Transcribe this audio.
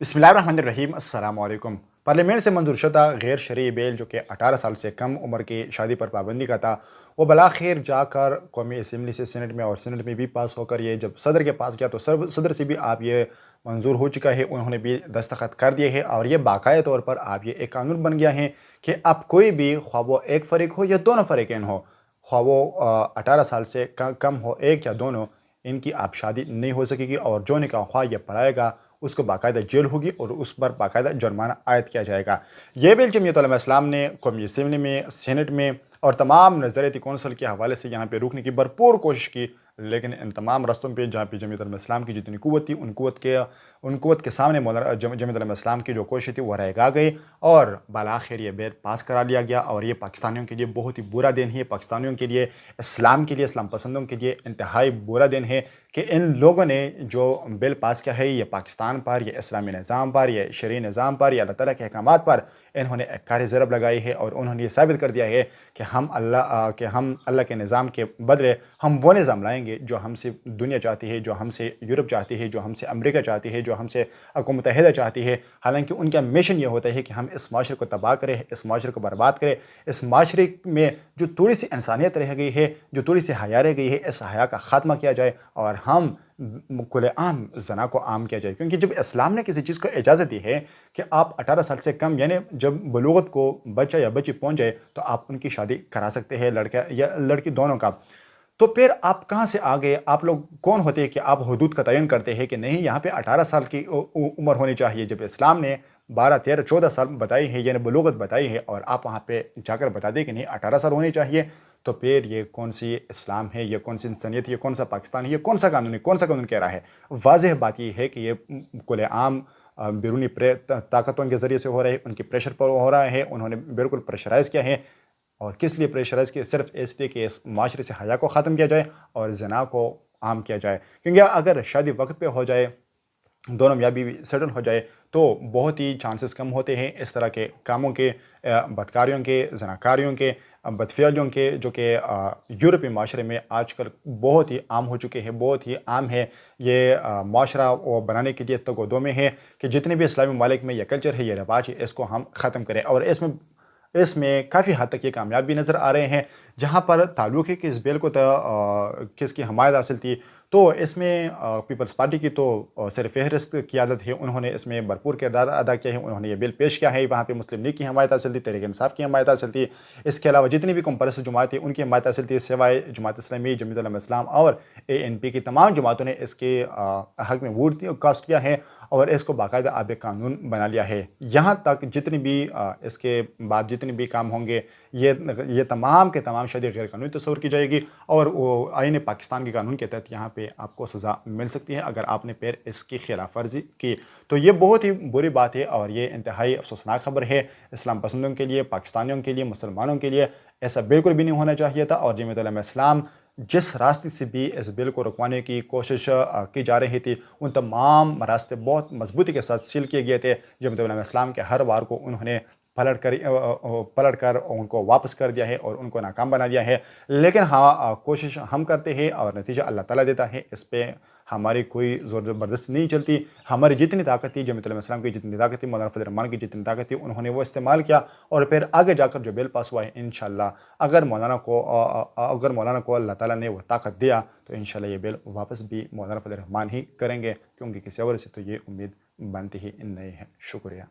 बिस्मिल्लाहिर्रहमानिर्रहीम अस्सलाम वालेकुम। पार्लियामेंट से मंजूर शुदा गैर शरई बिल जो कि 18 साल से कम उम्र की शादी पर पाबंदी का था, वो बलाखिर जाकर कौमी असम्बली से सेनेट में और सेनेट में भी पास होकर ये जब सदर के पास गया तो सदर से भी आप ये मंजूर हो चुका है, उन्होंने भी दस्तखत कर दिए हैं और ये बाकायदा तौर पर आप ये एक कानून बन गया है कि अब कोई भी ख्वाह वो एक फ़रीक हो या दोनों फ़रीक़ैन हो, ख्वाह वो 18 साल से कम हो, एक या दोनों, इनकी आप शादी नहीं हो सकेगी और जो निकाह ख्वाह ये पढ़ाएगा उसको बाकायदा जेल होगी और उस पर बाकायदा जुर्माना आयद किया जाएगा। ये बिल जमीयत उलमा इस्लाम ने कौमी असम्बली में, सेनेट में और तमाम नज़रियाती कौंसिल के हवाले से यहाँ पे रोकने की भरपूर कोशिश की, लेकिन इन तमाम रस्तों पे जहाँ पे जमीयत उलमा इस्लाम की जितनी क़ुव्वत थी उन क़ुव्वत के सामने जमीयत उलमा इस्लाम की जो कोशिश थी वो रह गई और बालाखिर ये बिल पास करा लिया गया। और ये पाकिस्तानियों के लिए बहुत ही बुरा दिन है, पाकिस्तानियों के लिए, इस्लाम के लिए, इस्लाम पसंदों के लिए इंतहाई बुरा दिन है कि इन लोगों ने जो बिल पास किया है ये पाकिस्तान पर, ये इस्लामी निज़ाम पर, ये शरई निज़ाम पर, या अल्लाह ताला के अहकामात पर इन्होंने एक कार ज़रब लगाई है और उन्होंने ये साबित कर दिया है कि हम अल्लाह के निज़ाम के बदले हम वो निज़ाम लाएंगे जो हमसे दुनिया चाहती है, जो हमसे यूरोप चाहती है, जो हमसे अमेरिका चाहती है, जो हमसे अक़वाम मुत्तहिदा चाहती है। हालांकि उनका मिशन ये होता है कि हम इस माशरे को तबाह करें, इस माशरे को बर्बाद करें, इस माशरे में जो थोड़ी सी इंसानियत रह गई है, जो थोड़ी सी हया रह गई है, इस हया का ख़ात्मा किया जाए और हम खुलेआम ज़ना को आम किया जाए। क्योंकि जब इस्लाम ने किसी चीज़ को इजाज़त दी है कि आप 18 साल से कम, यानी जब बलूगत को बच्चा या बच्ची पहुंच जाए तो आप उनकी शादी करा सकते हैं, लड़का या लड़की दोनों का। तो फिर आप कहाँ से आ गए? आप लोग कौन होते हैं कि आप हुदूद का तयन करते हैं कि नहीं यहाँ पे 18 साल की उम्र होनी चाहिए, जब इस्लाम ने 12, 13, 14 साल बताई है, यानी बलूगत बताई है, और आप वहाँ पे जाकर बता दें कि नहीं 18 साल होनी चाहिए। तो फिर ये कौन सी इस्लाम है, ये कौन सी इंसानियत है, ये कौन सा पाकिस्तान है, ये कौन सा कानून है, कौन सा कानून कह रहा है? वाज़ेह बात ये है कि ये खुलेआम बैरूनी ताकतों के ज़रिए से हो रहा है, उनके प्रेशर पर हो रहा है, उन्होंने बिल्कुल प्रेशराइज़ किया है। और किस लिए प्रेशराइज़ किया? सिर्फ इसलिए कि इस माशरे से हया को ख़त्म किया जाए और ज़ना को आम किया जाए। क्योंकि अगर शादी वक्त पे हो जाए, दोनों मियाँ बीवी सेटल हो जाए, तो बहुत ही चांसेस कम होते हैं इस तरह के कामों के, बदकारियों के, ज़नाकारियों के, बदफ़ियालियों के, जो कि यूरोपीय माशरे में आजकल बहुत ही आम हो चुके हैं, बहुत ही आम है। ये माशरा वो बनाने के लिए तगोदो में है कि जितने भी इस्लामी ममालिक में यह कल्चर है, ये रिवाज है, इसको हम ख़त्म करें। और इसमें काफ़ी हद तक ये कामयाब भी नज़र आ रहे हैं। जहाँ पर ताल्लुक़ है कि इस बिल को किसकी हमायत हासिल थी, तो इसमें पीपल्स पार्टी की तो सर फहरिस्त क़ियादत है, उन्होंने इसमें भरपूर किरदार अदा किया है, उन्होंने ये बिल पेश किया है। वहाँ पे मुस्लिम लीग की हमायत हासिल थी, तहरीक इंसाफ की हमायत हासिल थी, इसके अलावा जितनी भी कॉम्परस जमात थी उनकी हमायत हासिल थी, सिवाय जमात इस्लामी, जमीयत उलमा इस्लाम और ANP की तमाम जमातों ने इसके हक़ में वोट कास्ट किया है और इसको बाकायदा अब एक कानून बना लिया है। यहाँ तक जितनी भी इसके बाद जितने भी काम होंगे, ये तमाम के तमाम शादी गैर कानूनी तस्वर की जाएगी और वो आईन पाकिस्तान के कानून के तहत यहाँ पे आपको सज़ा मिल सकती है अगर आपने फिर इसकी खिलाफ वर्जी की। तो ये बहुत ही बुरी बात है और ये इंतहाई अफसोसनाक खबर है इस्लाम पसंदों के लिए, पाकिस्तानियों के लिए, मुसलमानों के लिए। ऐसा बिल्कुल भी नहीं होना चाहिए था। और जमीयत उलमा इस्लाम जिस रास्ते से भी इस बिल को रुकवाने की कोशिश की जा रही थी, उन तमाम रास्ते बहुत मजबूती के साथ सील किए गए थे। जमीयत उलमा इस्लाम के हर वार को उन्होंने पलट कर उनको वापस कर दिया है और उनको नाकाम बना दिया है। लेकिन हाँ, कोशिश हम करते हैं और नतीजा अल्लाह ताला देता है, इस पर हमारी कोई ज़ोर ज़बरदस्ती नहीं चलती। हमारी जितनी ताकत थी, जमीयत उलमा इस्लाम की जितनी ताकत थी, मौलाना फजल रहमान की जितनी ताकत थी, उन्होंने वो इस्तेमाल किया और फिर आगे जाकर जो बिल पास हुआ है, इंशाअल्लाह अगर मौलाना को अल्लाह ताला ने वो ताकत दिया तो इंशाअल्लाह ये बिल वापस भी मौलाना फजल रहमान ही करेंगे, क्योंकि किसी और से तो ये उम्मीद बनती ही नहीं है। शुक्रिया।